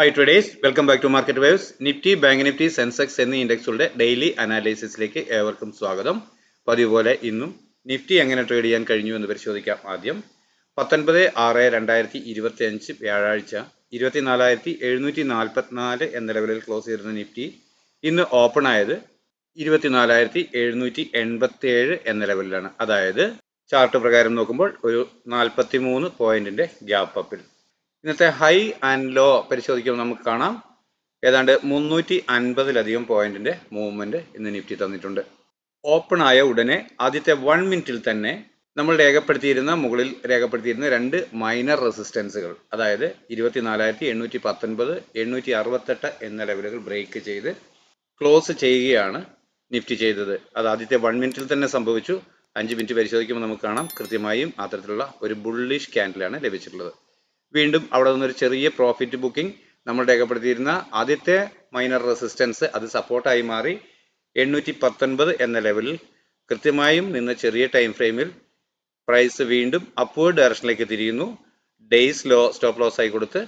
Hi traders, welcome back to market waves. Nifty, bank Nifty, Sensex എന്നീ ഇൻഡെക്സുകളുടെ daily അനാലിസിസിലേക്ക് ഏവർക്കും സ്വാഗതം. പതിവ് പോലെ ഇന്നും നിഫ്റ്റി എങ്ങനെ ട്രേഡ് ചെയ്യാൻ കഴിഞ്ഞു എന്ന് പരിശോധിക്കാം. ആദ്യം 19/6/2025 വ്യാഴാഴ്ച 24,744 എന്ന ലെവലിൽ ക്ലോസ് ചെയ്തിരുന്ന നിഫ്റ്റി ഇന്ന് ഓപ്പൺ ആയത് 24,787 എന്ന ലെവലിലാണ്. അതായത് ചാർട്ട് പ്രകാരം നോക്കുമ്പോൾ ഒരു 43 പോയിന്റിന്റെ ഗ്യാപ്പ് അപ്പിൽ. ഇന്നത്തെ ഹൈ ആൻഡ് ലോ പരിശോധിക്കുമ്പോൾ നമുക്ക് കാണാം ഏതാണ്ട് 350ലധികം പോയിന്റിന്റെ മൂവ്മെന്റ് ഇന്ന് നിഫ്റ്റി തന്നിട്ടുണ്ട്. ഓപ്പൺ ആയ ഉടനെ ആദ്യത്തെ 1 മിനിറ്റിൽ തന്നെ നമ്മൾ മുകളിൽ രേഖപ്പെടുത്തിയിരുന്ന രണ്ട് മൈനർ റെസിസ്റ്റൻസുകൾ, അതായത് 24,819, 868 എന്ന ലെവലുകൾ ബ്രേക്ക് ചെയ്ത് ക്ലോസ് ചെയ്യുകയാണ് നിഫ്റ്റി ചെയ്തത്. അത് ആദ്യത്തെ 1 മിനിറ്റിൽ തന്നെ സംഭവിച്ചു. 5 മിനിറ്റ് പരിശോധിക്കുമ്പോൾ നമുക്ക് കാണാം കൃത്യമായും അത്തരത്തിലുള്ള ഒരു ബുള്ളിഷ് ക്യാൻഡിലാണ് ലഭിച്ചിട്ടുള്ളത്. വീണ്ടും അവിടെ നിന്നൊരു ചെറിയ പ്രോഫിറ്റ് ബുക്കിംഗ് നമ്മൾ രേഖപ്പെടുത്തിയിരുന്ന ആദ്യത്തെ മൈനർ റെസിസ്റ്റൻസ് അത് സപ്പോർട്ടായി മാറി 819 എന്ന ലെവലിൽ കൃത്യമായും നിന്ന് ചെറിയ ടൈം ഫ്രെയിമിൽ പ്രൈസ് വീണ്ടും അപ്വേർഡ് ഡയറക്ഷനിലേക്ക് തിരിയുന്നു. ഡേയ്സ് ലോ സ്റ്റോപ്പ് ലോസ് ആയി കൊടുത്ത്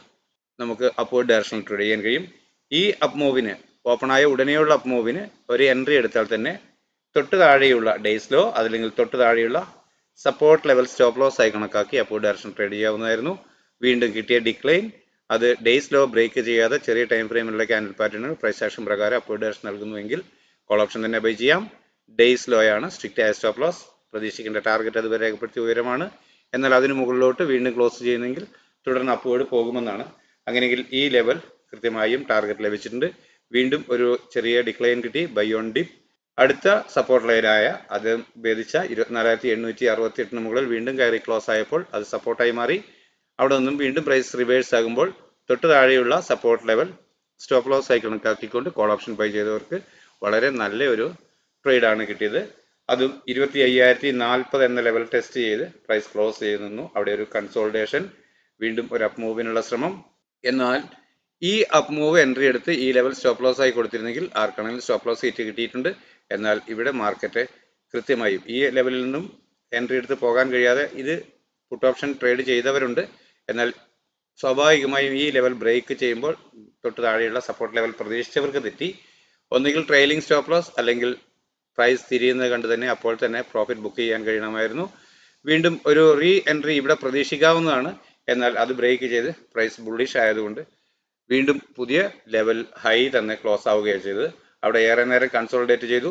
നമുക്ക് അപ്വേർഡ് ഡയറക്ഷനിൽ ട്രേഡ് ചെയ്യാൻ കഴിയും. ഈ അപ്പ് മൂവിന്, ഓപ്പൺ ആയ ഉടനെയുള്ള അപ്പ് മൂവിന് ഒരു എൻട്രി എടുത്താൽ തന്നെ തൊട്ട് താഴെയുള്ള ഡേയ്സ് ലോ അതല്ലെങ്കിൽ തൊട്ട് താഴെയുള്ള സപ്പോർട്ട് ലെവൽ സ്റ്റോപ്പ് ലോസ് ആയി കണക്കാക്കി അപ്വേർഡ് ഡയറക്ഷൻ ട്രേഡ് ചെയ്യാവുന്നതായിരുന്നു. വീണ്ടും കിട്ടിയ ഡിക്ലൈൻ അത് ഡേയ്സ് ലോ ബ്രേക്ക് ചെയ്യാതെ ചെറിയ ടൈം ഫ്രെയിമിലുള്ള ക്യാൻഡിൽ പാറ്റേണുകൾ പ്രൈസ് ആക്ഷൻ പ്രകാരം അപ്വേർഡ് ഡയറക്ഷൻ നൽകുന്നുവെങ്കിൽ കോൾ ഓപ്ഷൻ തന്നെ ബൈ ചെയ്യാം. ഡേയ്സ് ലോ ആണ് സ്ട്രിക്റ്റ് ആയ സ്റ്റോപ്പ് ലോസ്. പ്രതീക്ഷിക്കേണ്ട ടാർഗറ്റ് അതുവരെ രേഖപ്പെടുത്തിയ ഉയരമാണ്. എന്നാൽ അതിന് മുകളിലോട്ട് വീണ്ടും ക്ലോസ് ചെയ്യുന്നെങ്കിൽ തുടർന്ന് അപ്വേർഡ് പോകുമെന്നാണ്. അങ്ങനെയെങ്കിൽ ഈ ലെവൽ കൃത്യമായും ടാർഗറ്റ് ലഭിച്ചിട്ടുണ്ട്. വീണ്ടും ഒരു ചെറിയ ഡിക്ലൈൻ കിട്ടി, ബൈ ഓൺ ഡിപ്പ്. അടുത്ത സപ്പോർട്ട് ലൈനായ അത് ഭേദിച്ച 24,868 മുകളിൽ വീണ്ടും കയറി ക്ലോസ് ആയപ്പോൾ അത് സപ്പോർട്ടായി മാറി. അവിടെ നിന്നും വീണ്ടും പ്രൈസ് റിവേഴ്സ് ആകുമ്പോൾ തൊട്ട് താഴെയുള്ള സപ്പോർട്ട് ലെവൽ സ്റ്റോപ്പ് ലോസ് ആയി കണക്കാക്കിക്കൊണ്ട് കോൾ ഓപ്ഷൻ ബൈ ചെയ്തവർക്ക് വളരെ നല്ല ഒരു ട്രേഡാണ് കിട്ടിയത്. അതും 25,040 എന്ന ലെവൽ ടെസ്റ്റ് ചെയ്ത് പ്രൈസ് ക്ലോസ് ചെയ്ത് നിന്നു. അവിടെ ഒരു കൺസോൾട്ടേഷൻ, വീണ്ടും ഒരു അപ്പ് മൂവിനുള്ള ശ്രമം. എന്നാൽ ഈ അപ്പ് മൂവ് എൻട്രി എടുത്ത് ഈ ലെവൽ സ്റ്റോപ്പ് ലോസ് ആയി കൊടുത്തിരുന്നെങ്കിൽ ആർക്കാണെങ്കിലും സ്റ്റോപ്പ് ലോസ് ഹിറ്റ് കിട്ടിയിട്ടുണ്ട്. എന്നാൽ ഇവിടെ മാർക്കറ്റ് കൃത്യമായും ഈ ലെവലിൽ നിന്നും എൻട്രി എടുത്ത് പോകാൻ കഴിയാതെ ഇത് പുട്ട് ഓപ്ഷൻ ട്രേഡ് ചെയ്തവരുണ്ട്. എന്നാൽ സ്വാഭാവികമായും ഈ ലെവൽ ബ്രേക്ക് ചെയ്യുമ്പോൾ തൊട്ട് താഴെയുള്ള സപ്പോർട്ട് ലെവൽ പ്രതീക്ഷിച്ചവർക്ക് തെറ്റി. ഒന്നുകിൽ ട്രെയിലിംഗ് സ്റ്റോപ്പ് ലോസ് അല്ലെങ്കിൽ പ്രൈസ് തിരിയുന്നത് കണ്ട് തന്നെ അപ്പോൾ തന്നെ പ്രോഫിറ്റ് ബുക്ക് ചെയ്യാൻ കഴിയണമായിരുന്നു. വീണ്ടും ഒരു റീ എൻട്രി ഇവിടെ പ്രതീക്ഷിക്കാവുന്നതാണ്. എന്നാൽ അത് ബ്രേക്ക് ചെയ്ത് പ്രൈസ് ബുള്ളിഷ് ആയതുകൊണ്ട് വീണ്ടും പുതിയ ലെവൽ ഹൈ തന്നെ ക്ലോസ് ആവുകയാണ് ചെയ്തത്. അവിടെ ഏറെ നേരം കൺസോളിഡേറ്റ് ചെയ്തു.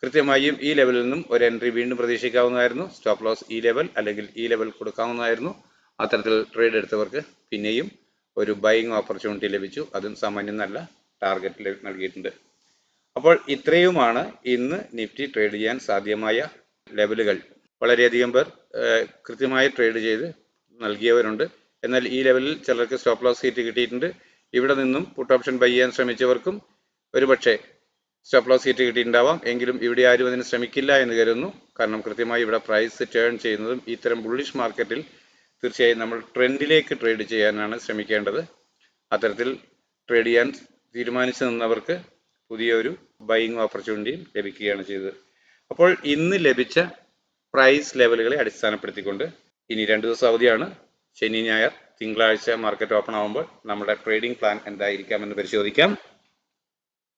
കൃത്യമായും ഈ ലെവലിൽ നിന്നും ഒരു എൻട്രി വീണ്ടും പ്രതീക്ഷിക്കാവുന്നതായിരുന്നു. സ്റ്റോപ്പ് ലോസ് ഈ ലെവൽ അല്ലെങ്കിൽ ഈ ലെവൽ കൊടുക്കാവുന്നതായിരുന്നു. അത്തരത്തിൽ ട്രേഡ് എടുത്തവർക്ക് പിന്നെയും ഒരു ബൈയിങ് ഓപ്പർച്യൂണിറ്റി ലഭിച്ചു. അതും സാമാന്യം നല്ല ടാർഗറ്റ് നൽകിയിട്ടുണ്ട്. അപ്പോൾ ഇത്രയുമാണ് ഇന്ന് നിഫ്റ്റി ട്രേഡ് ചെയ്യാൻ സാധ്യമായ ലെവലുകൾ. വളരെയധികം പേർ കൃത്യമായി ട്രേഡ് ചെയ്ത് നൽകിയവരുണ്ട്. എന്നാൽ ഈ ലെവലിൽ ചിലർക്ക് സ്റ്റോപ്പ് ലോസ് ഹിറ്റ് കിട്ടിയിട്ടുണ്ട്. ഇവിടെ നിന്നും പുട്ട് ഓപ്ഷൻ ബൈ ചെയ്യാൻ ശ്രമിച്ചവർക്കും ഒരുപക്ഷെ സ്റ്റോപ്പ് ലോസ് ഹിറ്റ് കിട്ടിയിട്ടുണ്ടാവാം. എങ്കിലും ഇവിടെ ആരും അതിന് ശ്രമിക്കില്ല എന്ന് കരുതുന്നു. കാരണം കൃത്യമായി ഇവിടെ പ്രൈസ് ടേൺ ചെയ്യുന്നതും ഇത്തരം ബുള്ളിഷ് മാർക്കറ്റിൽ തീർച്ചയായും നമ്മൾ ട്രെൻഡിലേക്ക് ട്രേഡ് ചെയ്യാനാണ് ശ്രമിക്കേണ്ടത്. അത്തരത്തിൽ ട്രേഡ് ചെയ്യാൻ തീരുമാനിച്ചു നിന്നവർക്ക് പുതിയൊരു ബൈയിങ് ഓപ്പർച്യൂണിറ്റിയും ലഭിക്കുകയാണ് ചെയ്തത്. അപ്പോൾ ഇന്ന് ലഭിച്ച പ്രൈസ് ലെവലുകളെ അടിസ്ഥാനപ്പെടുത്തിക്കൊണ്ട് ഇനി 2 ദിവസം അവധിയാണ്. ശനി, ഞായർ, തിങ്കളാഴ്ച മാർക്കറ്റ് ഓപ്പൺ ആകുമ്പോൾ നമ്മുടെ ട്രേഡിംഗ് പ്ലാൻ എന്തായിരിക്കാമെന്ന് പരിശോധിക്കാം.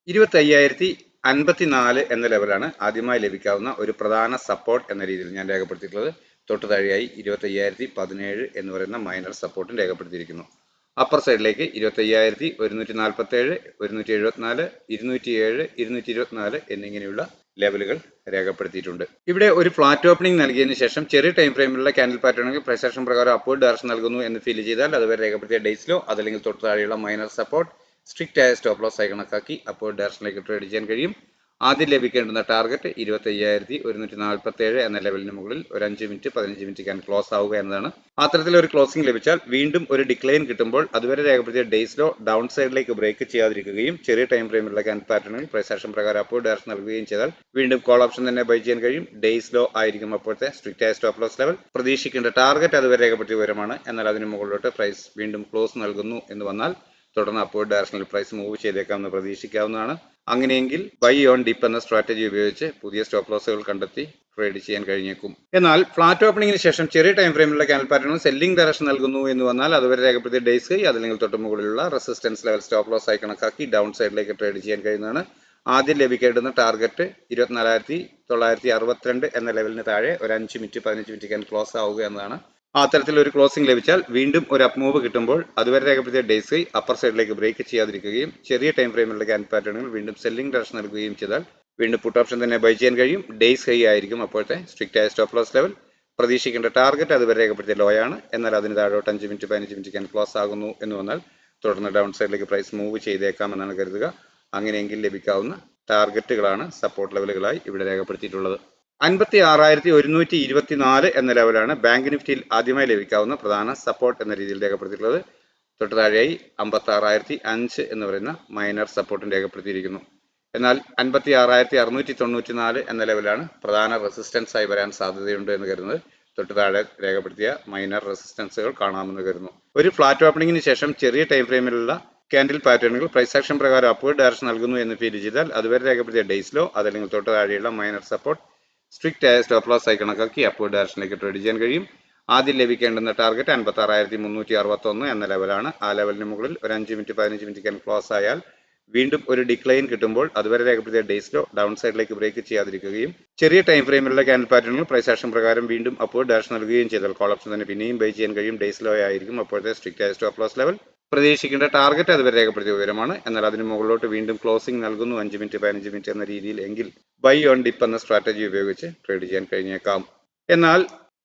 25,054 എന്ന ലെവലാണ് ആദ്യമായി ലഭിക്കാവുന്ന ഒരു പ്രധാന സപ്പോർട്ട് എന്ന രീതിയിൽ ഞാൻ രേഖപ്പെടുത്തിയിട്ടുള്ളത്. തൊട്ട് താഴെയായി 25,017 എന്ന് പറയുന്ന മൈനർ സപ്പോർട്ടും രേഖപ്പെടുത്തിയിരിക്കുന്നു. അപ്പർ സൈഡിലേക്ക് 25,147, 174, 207, 224 എന്നിങ്ങനെയുള്ള ലെവലുകൾ രേഖപ്പെടുത്തിയിട്ടുണ്ട്. ഇവിടെ ഒരു ഫ്ലാറ്റ് ഓപ്പണിംഗ് നൽകിയതിനു ശേഷം ചെറിയ ടൈം ഫ്രെയിമിലുള്ള ക്യാൻഡിൽ പാറ്റേണുകൾ പ്രൈസ് ആക്ഷൻ പ്രകാരം അപ്വേർഡ് ഡയറക്ഷൻ നൽകുന്നു എന്ന് ഫീൽ ചെയ്താൽ അതുവരെ രേഖപ്പെടുത്തിയ ഡേയ്സ് ലോ അതല്ലെങ്കിൽ തൊട്ട് താഴെയുള്ള മൈനർ സപ്പോർട്ട് സ്ട്രിക്റ്റ് ആയ സ്റ്റോപ്പ് ലോസ് ആയി കണക്കാക്കി അപ്വേർഡ് ഡയറക്ഷനിലേക്ക് ട്രേഡ് ചെയ്യാൻ കഴിയും. ആദ്യം ലഭിക്കേണ്ടുന്ന ടാർഗറ്റ് 25,147 എന്ന ലെവലിന് മുകളിൽ ഒരു 5 മിനിറ്റ് 15 മിനിറ്റ് ക്യാൻ ക്ലോസ് ആവുക എന്നതാണ്. അത്തരത്തിൽ ഒരു ക്ലോസിംഗ് ലഭിച്ചാൽ വീണ്ടും ഒരു ഡിക്ലൈൻ കിട്ടുമ്പോൾ അതുവരെ രേഖപ്പെടുത്തിയ ഡേയ്സ് ലോ ഡൗൺ സൈഡിലേക്ക് ബ്രേക്ക് ചെയ്യാതിരിക്കുകയും ചെറിയ ടൈം ഫ്രെയിമിലുള്ള ക്യാൻ പാറ്റേണുകൾ പ്രൈസ് ആക്ഷൻ പ്രകാരം അപ്വേർഡ് ഡയറക്ഷൻ നൽകുകയും ചെയ്താൽ വീണ്ടും കോൾ ഓപ്ഷൻ തന്നെ ബൈ ചെയ്യാൻ കഴിയും. ഡേയ്സ് ലോ ആയിരിക്കും അപ്പോഴത്തെ സ്ട്രിക്റ്റ് ആയ സ്റ്റോപ്പ് ലോസ് ലെവൽ. പ്രതീക്ഷിക്കേണ്ട ടാർഗറ്റ് അതുവരെ രേഖപ്പെടുത്തിയ വിവരമാണ്. എന്നാൽ അതിന് മുകളിലോട്ട് പ്രൈസ് വീണ്ടും ക്ലോസ് നൽകുന്നു എന്ന് വന്നാൽ തുടർന്ന് അപ്വേർഡ് ഡയറക്ഷനിൽ പ്രൈസ് മൂവ് ചെയ്തേക്കാമെന്ന് പ്രതീക്ഷിക്കാവുന്നതാണ്. അങ്ങനെയെങ്കിൽ ബൈ ഓൺ ഡിപ്പ് എന്ന സ്ട്രാറ്റജി ഉപയോഗിച്ച് പുതിയ സ്റ്റോപ്പ് ലോസുകൾ കണ്ടെത്തി ട്രേഡ് ചെയ്യാൻ കഴിഞ്ഞേക്കും. എന്നാൽ ഫ്ലാറ്റ് ഓപ്പണിംഗിന് ശേഷം ചെറിയ ടൈം ഫ്രെയിമിലുള്ള ക്യാൻഡിൽ പാറ്റേണുകൾ സെല്ലിംഗ് ഡയറക്ഷൻ നൽകുന്നു എന്ന് വന്നാൽ അതുവരെ രേഖപ്പെടുത്തിയ ഡേയ്സ് ഹൈ അതല്ലെങ്കിൽ തൊട്ട് മുകളിലുള്ള റെസിസ്റ്റൻസ് ലെവൽ സ്റ്റോപ്പ് ലോസ് ആയി കണക്കാക്കി ഡൗൺ സൈഡിലേക്ക് ട്രേഡ് ചെയ്യാൻ കഴിയുന്നതാണ്. ആദ്യം ലഭിക്കേണ്ടുന്ന ടാർഗറ്റ് 24,962 എന്ന ലെവലിന് താഴെ ഒരു 5 മിനിറ്റ് 15 മിനിറ്റ് ക്യാൻ ക്ലോസ് ആവുക എന്നതാണ്. അത്തരത്തിൽ ഒരു ക്ലോസിംഗ് ലഭിച്ചാൽ വീണ്ടും ഒരു അപ്പ് മൂവ് കിട്ടുമ്പോൾ അതുവരെ രേഖപ്പെടുത്തിയ ഡേയ്സ് ഹൈ അപ്പർ സൈഡിലേക്ക് ബ്രേക്ക് ചെയ്യാതിരിക്കുകയും ചെറിയ ടൈം ഫ്രെയിമിലുള്ള ക്യാൻഡിൽ പാറ്റേണുകൾ വീണ്ടും സെല്ലിംഗ് ഡയറക്ഷൻ നൽകുകയും ചെയ്താൽ വീണ്ടും പുട്ട് ഓപ്ഷൻ തന്നെ ബൈ ചെയ്യാൻ കഴിയും. ഡേയ്സ് ഹൈ ആയിരിക്കും അപ്പോഴത്തെ സ്ട്രിക്റ്റ് ആയ സ്റ്റോപ്പ് ലോസ് ലെവൽ. പ്രതീക്ഷിക്കേണ്ട ടാർഗറ്റ് അതുവരെ രേഖപ്പെടുത്തിയ ലോ ആണ്. എന്നാൽ അതിന് താഴോട്ട് 5 മിനിറ്റ് 15 മിനിറ്റ് ക്യാൻ ക്ലോസ് ആകുന്നു എന്ന് വന്നാൽ തുടർന്ന് ഡൗൺ സൈഡിലേക്ക് പ്രൈസ് മൂവ് ചെയ്തേക്കാം എന്നാണ് കരുതുക. അങ്ങനെയെങ്കിൽ ലഭിക്കാവുന്ന ടാർഗറ്റുകളാണ് സപ്പോർട്ട് ലെവലുകളായി ഇവിടെ രേഖപ്പെടുത്തിയിട്ടുള്ളത്. 56,124 എന്ന ലെവലാണ് ബാങ്ക് നിഫ്റ്റിയിൽ ആദ്യമായി ലഭിക്കാവുന്ന പ്രധാന സപ്പോർട്ട് എന്ന രീതിയിൽ രേഖപ്പെടുത്തിയിട്ടുള്ളത്. തൊട്ട് താഴെയായി 56,005 എന്ന് പറയുന്ന മൈനർ സപ്പോർട്ടും രേഖപ്പെടുത്തിയിരിക്കുന്നു. എന്നാൽ 56,694 എന്ന ലെവലാണ് പ്രധാന റെസിസ്റ്റൻസ് ആയി വരാൻ സാധ്യതയുണ്ട് എന്ന് കരുതുന്നത്. തൊട്ട് താഴെ രേഖപ്പെടുത്തിയ മൈനർ റെസിസ്റ്റൻസുകൾ കാണാമെന്ന് കരുതുന്നു. ഒരു ഫ്ലാറ്റ് ഓപ്പണിംഗിന് ശേഷം ചെറിയ ടൈം ഫ്രെയിമിലുള്ള ക്യാൻഡിൽ പാറ്റേണുകൾ പ്രൈസ് ആക്ഷൻ പ്രകാരം അപ്വേർഡ് ഡയറക്ഷൻ നൽകുന്നു എന്ന് ഫീൽ ചെയ്താൽ അതുവരെ രേഖപ്പെടുത്തിയ ഡേയ്സ് ലോ അതല്ലെങ്കിൽ തൊട്ട് താഴെയുള്ള മൈനർ സപ്പോർട്ട് സ്ട്രിക്റ്റ് ആയ സ്റ്റോപ്പ് ലോസ് ആയി കണക്കാക്കി അപ്വേർഡ് ഡയറക്ഷനിലേക്ക് ട്രേഡ് ചെയ്യാൻ കഴിയും. ആദ്യം ലഭിക്കേണ്ടുന്ന ടാർഗറ്റ് 56,361 എന്ന ലെവലാണ്. ആ ലെവലിന് മുകളിൽ ഒരു 5 മിനിറ്റ് 15 മിനിറ്റ് ക്യാൻ ക്ലോസ് ആയാൽ വീണ്ടും ഒരു ഡിക്ലൈൻ കിട്ടുമ്പോൾ അതുവരെ രേഖപ്പെടുത്തിയ ഡേയ്സ് ലോ ഡൗൺ സൈഡിലേക്ക് ബ്രേക്ക് ചെയ്യാതിരിക്കുകയും ചെറിയ ടൈം ഫ്രെയിമിലുള്ള ക്യാൻഡിൽ പാറ്റേണുകൾ പ്രൈസ് ആക്ഷൻ പ്രകാരം വീണ്ടും അപ്വേർഡ് ഡയറക്ഷൻ നൽകുകയും ചെയ്താൽ കോൾ ഓപ്ഷൻ തന്നെ പിന്നെയും ബൈ ചെയ്യാൻ കഴിയും. ഡേയ്സ് ലോ ആയിരിക്കും അപ്പോഴത്തെ സ്ട്രിക്റ്റ് ആയ സ്റ്റോപ്പ് ലോസ് ലെവൽ. പ്രതീക്ഷിക്കേണ്ട ടാർഗറ്റ് അതുവരെ രേഖപ്പെടുത്തിയ ഉയരമാണ്. എന്നാൽ അതിന് മുകളിലോട്ട് വീണ്ടും ക്ലോസിംഗ് നൽകുന്നു 5 മിനിറ്റ് 15 മിനിറ്റ് എന്ന രീതിയിൽ എങ്കിൽ ബൈ ഓൺ ഡിപ്പ് എന്ന സ്ട്രാറ്റജി ഉപയോഗിച്ച് ട്രേഡ് ചെയ്യാൻ കഴിഞ്ഞേക്കാം. എന്നാൽ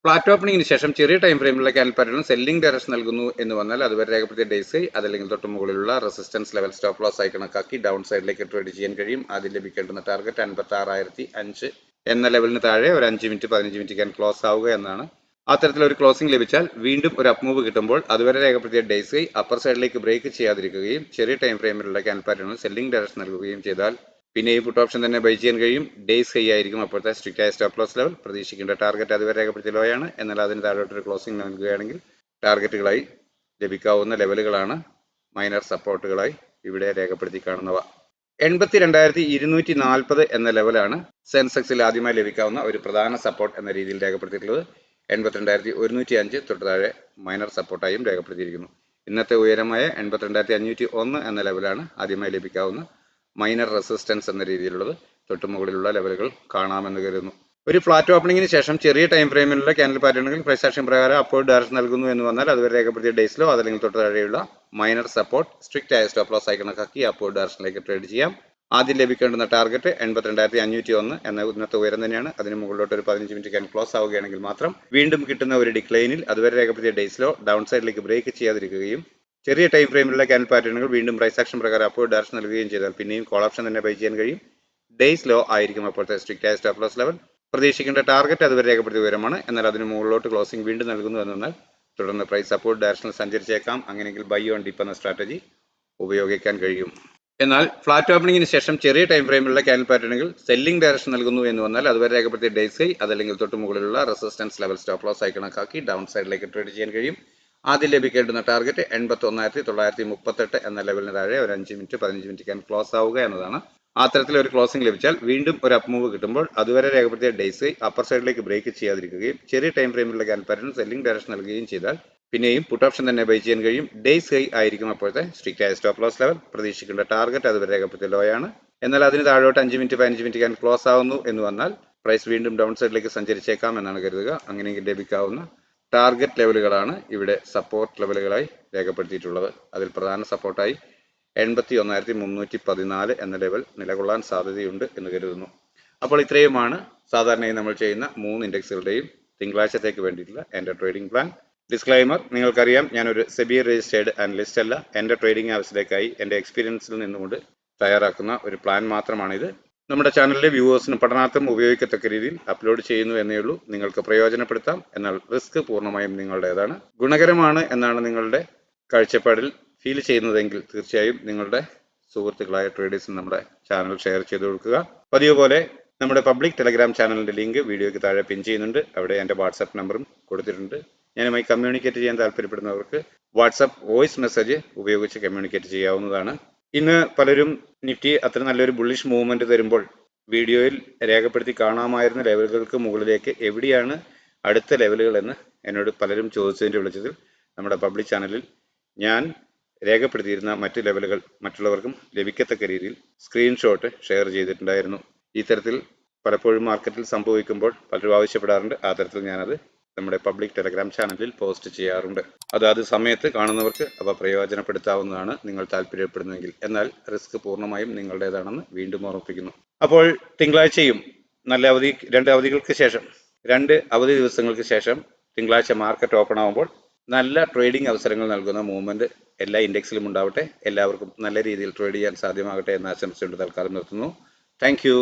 ഫ്ലാറ്റ് ഓപ്പണിംഗിന് ശേഷം ചെറിയ ടൈം ഫ്രെയിമിലുള്ള ക്യാൻഡിൽ പാറ്റേൺ സെല്ലിംഗ് ഡയറക്ഷൻ നൽകുന്നു എന്ന് വന്നാൽ അതുവരെ രേഖപ്പെടുത്തിയ ഡേയ്സ് ഹൈ അതല്ലെങ്കിൽ തൊട്ട് മുകളിലുള്ള റെസിസ്റ്റൻസ് ലെവൽ സ്റ്റോപ്പ് ലോസ് ആയി കണക്കാക്കി ഡൗൺ സൈഡിലേക്ക് ട്രേഡ് ചെയ്യാൻ കഴിയും. ആദ്യം ലഭിക്കേണ്ടുന്ന ടാർഗറ്റ് 56,005 എന്ന ലെവലിന് താഴെ ഒരു 5 മിനിറ്റ് 15 മിനിറ്റ് ക്യാൻ ക്ലോസ് ആവുക എന്നാണ്. അത്തരത്തിലൊരു ക്ലോസിംഗ് ലഭിച്ചാൽ വീണ്ടും ഒരു അപ്പ് മൂവ് കിട്ടുമ്പോൾ അതുവരെ രേഖപ്പെടുത്തിയ ഡേയ്സ് ഹൈ അപ്പർ സൈഡിലേക്ക് ബ്രേക്ക് ചെയ്യാതിരിക്കുകയും ചെറിയ ടൈം ഫ്രെയിമിലുള്ള ക്യാൻഡിൽ പാറ്റേണുകൾ സെല്ലിംഗ് ഡയറക്ഷൻ നൽകുകയും ചെയ്താൽ പിന്നെയും പുട്ട് ഓപ്ഷൻ തന്നെ ബൈ ചെയ്യാൻ കഴിയും. ഡേയ്സ് ഹൈ ആയിരിക്കും അപ്പോഴത്തെ സ്ട്രിക്റ്റ് ആയ സ്റ്റോപ്പ് ലോസ് ലെവൽ. പ്രതീക്ഷിക്കേണ്ട ടാർഗറ്റ് അതുവരെ രേഖപ്പെടുത്തിയ ലോ ആണ്. എന്നാൽ അതിന് താഴോട്ടൊരു ക്ലോസിംഗ് നൽകുകയാണെങ്കിൽ ടാർഗറ്റുകളായി ലഭിക്കാവുന്ന ലെവലുകളാണ് മൈനർ സപ്പോർട്ടുകളായി ഇവിടെ രേഖപ്പെടുത്തി കാണുന്നവ. 82,240 എന്ന ലെവലാണ് സെൻസെക്സിൽ ആദ്യമായി ലഭിക്കാവുന്ന ഒരു പ്രധാന സപ്പോർട്ട് എന്ന രീതിയിൽ രേഖപ്പെടുത്തിയിട്ടുള്ളത്. 82,105 തൊട്ട് താഴെ മൈനർ സപ്പോർട്ടായും രേഖപ്പെടുത്തിയിരിക്കുന്നു. ഇന്നത്തെ ഉയരമായ 82,501 എന്ന ലെവലാണ് ആദ്യമായി ലഭിക്കാവുന്ന മൈനർ റെസിസ്റ്റൻസ് എന്ന രീതിയിലുള്ളത്. തൊട്ട് മുകളിലുള്ള ലെവലുകൾ കാണാമെന്ന് കരുതുന്നു. ഒരു ഫ്ലാറ്റ് ഓപ്പണിംഗിന് ശേഷം ചെറിയ ടൈം ഫ്രെയിമിലുള്ള ക്യാൻഡിൽ പാറ്റേണുകൾ പ്രൈസ് ആക്ഷൻ പ്രകാരം അപ്വേർഡ് ഡയറക്ഷൻ നൽകുന്നു എന്ന് വന്നാൽ അതുവരെ രേഖപ്പെടുത്തിയ ഡേയ്സ് ലോ അതല്ലെങ്കിൽ തൊട്ട് താഴെയുള്ള മൈനർ സപ്പോർട്ട് സ്ട്രിക്റ്റ് ആയ സ്റ്റോപ്പ് ലോസ് ആയി കണക്കാക്കി അപ്വേർഡ് ഡയറക്ഷനിലേക്ക് ട്രേഡ് ചെയ്യാം. ആദ്യം ലഭിക്കേണ്ടുന്ന ടാർഗറ്റ് 82,501 എന്ന ഇന്നത്തെ ഉയരം തന്നെയാണ്. അതിന് മുകളിലോട്ട് ഒരു 15 മിനിറ്റ് ക്യാൻ ക്ലോസ് ആവുകയാണെങ്കിൽ മാത്രം വീണ്ടും കിട്ടുന്ന ഒരു ഡിക്ലൈനിൽ അതുവരെ രേഖപ്പെടുത്തിയ ഡേയ്സ് ലോ ഡൗൺ സൈഡിലേക്ക് ബ്രേക്ക് ചെയ്യാതിരിക്കുകയും ചെറിയ ടൈം ഫ്രെയിമിലുള്ള ക്യാൻഡിൽ പാറ്റേണുകൾ വീണ്ടും പ്രൈസ് ആക്ഷൻ പ്രകാരം അപ്വേർഡ് ഡയറക്ഷൻ നൽകുകയും ചെയ്താൽ പിന്നെയും കോൾ ഓപ്ഷൻ തന്നെ ബൈ ചെയ്യാൻ കഴിയും. ഡേയ്സ് ലോ ആയിരിക്കും അപ്പോഴത്തെ സ്ട്രിക്റ്റ് ആയ സ്റ്റോപ്പ് ലോസ് ലെവൽ. പ്രതീക്ഷിക്കേണ്ട ടാർഗറ്റ് അതുവരെ രേഖപ്പെടുത്തിയ ഉയരമാണ്. എന്നാൽ അതിന് മുകളിലോട്ട് ക്ലോസിംഗ് വീണ്ടും നൽകുന്നു എന്നാൽ തുടർന്ന് പ്രൈസ് അപ്വേർഡ് ഡയറക്ഷനിൽ സഞ്ചരിച്ചേക്കാം. അങ്ങനെയെങ്കിൽ ബൈ ഓൺ ഡിപ്പ് എന്ന സ്ട്രാറ്റജി ഉപയോഗിക്കാൻ കഴിയും. എന്നാൽ ഫ്ലാറ്റ് ഓപ്പണിംഗിന് ശേഷം ചെറിയ ടൈം ഫ്രെയിമിലുള്ള ക്യാൻഡിൽ പാറ്റേണുകൾ സെല്ലിംഗ് ഡയറക്ഷൻ നൽകുന്നു എന്ന് വന്നാൽ അതുവരെ രേഖപ്പെടുത്തിയ ഡേയ്സ് ഹൈ അതല്ലെങ്കിൽ തൊട്ട് മുകളിലുള്ള റെസിസ്റ്റൻസ് ലെവൽ സ്റ്റോപ്പ് ലോസ് ആയി കണക്കാക്കി ഡൗൺ സൈഡിലേക്ക് ട്രേഡ് ചെയ്യാൻ കഴിയും. ആദ്യം ലഭിക്കേണ്ടുന്ന ടാർഗറ്റ് 81,938 എന്ന ലെവലിന് താഴെ ഒരു 5 മിനിറ്റ് 15 മിനിറ്റ് ക്യാൻ ക്ലോസ് ആവുക എന്നതാണ്. അത്തരത്തിൽ ഒരു ക്ലോസിംഗ് ലഭിച്ചാൽ വീണ്ടും ഒരു അപ്പ് മൂവ് കിട്ടുമ്പോൾ അതുവരെ രേഖപ്പെടുത്തിയ ഡേയ്സ് ഹൈ അപ്പർ സൈഡിലേക്ക് ബ്രേക്ക് ചെയ്യാതിരിക്കുകയും ചെറിയ ടൈം ഫ്രെയിമിലുള്ള ക്യാൻഡിൽ പാറ്റേൺ സെല്ലിംഗ് ഡയറക്ഷൻ നൽകുകയും ചെയ്താൽ പിന്നെയും പുട്ട് ഓപ്ഷൻ തന്നെ ബൈ ചെയ്യാൻ കഴിയും. ഡേയ്സ് ഹൈ ആയിരിക്കും അപ്പോഴത്തെ സ്ട്രിക്റ്റ് ആയ സ്റ്റോപ്പ് ലോസ് ലെവൽ. പ്രതീക്ഷിക്കേണ്ട ടാർഗറ്റ് അതുവരെ രേഖപ്പെടുത്തിയ ലോ ആണ്. എന്നാൽ അതിന് താഴോട്ട് 5 മിനിറ്റ് 15 മിനിറ്റ് ക്യാൻ ക്ലോസ് ആവുന്നു എന്ന് വന്നാൽ പ്രൈസ് വീണ്ടും ഡൗൺ സൈഡിലേക്ക് സഞ്ചരിച്ചേക്കാം എന്നാണ് കരുതുക. അങ്ങനെയെങ്കിൽ ലഭിക്കാവുന്ന ടാർഗറ്റ് ലെവലുകളാണ് ഇവിടെ സപ്പോർട്ട് ലെവലുകളായി രേഖപ്പെടുത്തിയിട്ടുള്ളത്. അതിൽ പ്രധാന സപ്പോർട്ടായി 81,314 എന്ന ലെവൽ നിലകൊള്ളാൻ സാധ്യതയുണ്ട് എന്ന് കരുതുന്നു. അപ്പോൾ ഇത്രയുമാണ് സാധാരണയായി നമ്മൾ ചെയ്യുന്ന 3 ഇൻഡെക്സുകളുടെയും തിങ്കളാഴ്ചത്തേക്ക് വേണ്ടിയിട്ടുള്ള എൻ്റെ ട്രേഡിംഗ് പ്ലാൻ. ഡിസ്ക്ലൈമർ, നിങ്ങൾക്കറിയാം ഞാനൊരു സെബി രജിസ്റ്റേർഡ് അനലിസ്റ്റ് അല്ല. എൻ്റെ ട്രേഡിംഗ് ആവശ്യത്തിലേക്കായി എൻ്റെ എക്സ്പീരിയൻസിൽ നിന്നുകൊണ്ട് തയ്യാറാക്കുന്ന ഒരു പ്ലാൻ മാത്രമാണിത്. നമ്മുടെ ചാനലിലെ വ്യൂവേഴ്സിന് പഠനാർത്ഥം ഉപയോഗിക്കത്തക്ക രീതിയിൽ അപ്ലോഡ് ചെയ്യുന്നു എന്നേ ഉള്ളൂ. നിങ്ങൾക്ക് പ്രയോജനപ്പെടുത്താം, എന്നാൽ റിസ്ക് പൂർണ്ണമായും നിങ്ങളുടേതാണ്. ഗുണകരമാണ് എന്നാണ് നിങ്ങളുടെ കാഴ്ചപ്പാടിൽ ഫീൽ ചെയ്യുന്നതെങ്കിൽ തീർച്ചയായും നിങ്ങളുടെ സുഹൃത്തുക്കളായ ട്രേഡേഴ്സിന് നമ്മുടെ ചാനൽ ഷെയർ ചെയ്ത് കൊടുക്കുക. പതിവ് പോലെ നമ്മുടെ പബ്ലിക് ടെലഗ്രാം ചാനലിൻ്റെ ലിങ്ക് വീഡിയോയ്ക്ക് താഴെ പിൻ ചെയ്യുന്നുണ്ട്. അവിടെ എൻ്റെ വാട്സാപ്പ് നമ്പറും കൊടുത്തിട്ടുണ്ട്. ഞാനുമായി കമ്മ്യൂണിക്കേറ്റ് ചെയ്യാൻ താല്പര്യപ്പെടുന്നവർക്ക് വാട്സാപ്പ് വോയിസ് മെസ്സേജ് ഉപയോഗിച്ച് കമ്മ്യൂണിക്കേറ്റ് ചെയ്യാവുന്നതാണ്. ഇന്ന് പലരും നിഫ്റ്റി അത്ര നല്ലൊരു ബുള്ളിഷ് മൂവ്മെന്റ് തരുമ്പോൾ വീഡിയോയിൽ രേഖപ്പെടുത്തി കാണാമായിരുന്ന ലെവലുകൾക്ക് മുകളിലേക്ക് എവിടെയാണ് അടുത്ത ലെവലുകൾ എന്ന് എന്നോട് പലരും ചോദിച്ചതിൻ്റെ വെളിച്ചത്തിൽ നമ്മുടെ പബ്ലിക് ചാനലിൽ ഞാൻ രേഖപ്പെടുത്തിയിരുന്ന മറ്റ് ലെവലുകൾ മറ്റുള്ളവർക്കും ലഭിക്കത്തക്ക രീതിയിൽ സ്ക്രീൻഷോട്ട് ഷെയർ ചെയ്തിട്ടുണ്ടായിരുന്നു. ഈ തരത്തിൽ പലപ്പോഴും മാർക്കറ്റിൽ സംഭവിക്കുമ്പോൾ പലരും ആവശ്യപ്പെടാറുണ്ട്. ആ തരത്തിൽ ഞാനത് നമ്മുടെ പബ്ലിക് ടെലഗ്രാം ചാനലിൽ പോസ്റ്റ് ചെയ്യാറുണ്ട്. അതാത് സമയത്ത് കാണുന്നവർക്ക് അവ പ്രയോജനപ്പെടുത്താവുന്നതാണ് നിങ്ങൾ താല്പര്യപ്പെടുന്നതെങ്കിൽ. എന്നാൽ റിസ്ക് പൂർണ്ണമായും നിങ്ങളുടേതാണെന്ന് വീണ്ടും ഓർമ്മിപ്പിക്കുന്നു. അപ്പോൾ തിങ്കളാഴ്ചയും നല്ല അവധി, 2 അവധികൾക്ക് ശേഷം 2 അവധി ദിവസങ്ങൾക്ക് ശേഷം തിങ്കളാഴ്ച മാർക്കറ്റ് ഓപ്പൺ ആകുമ്പോൾ നല്ല ട്രേഡിംഗ് അവസരങ്ങൾ നൽകുന്ന മൂവ്മെന്റ് എല്ലാ ഇൻഡെക്സിലും ഉണ്ടാവട്ടെ. എല്ലാവർക്കും നല്ല രീതിയിൽ ട്രേഡ് ചെയ്യാൻ സാധ്യമാകട്ടെ എന്ന ആശംസയോടെ തൽക്കാലം നിർത്തുന്നു. Thank you.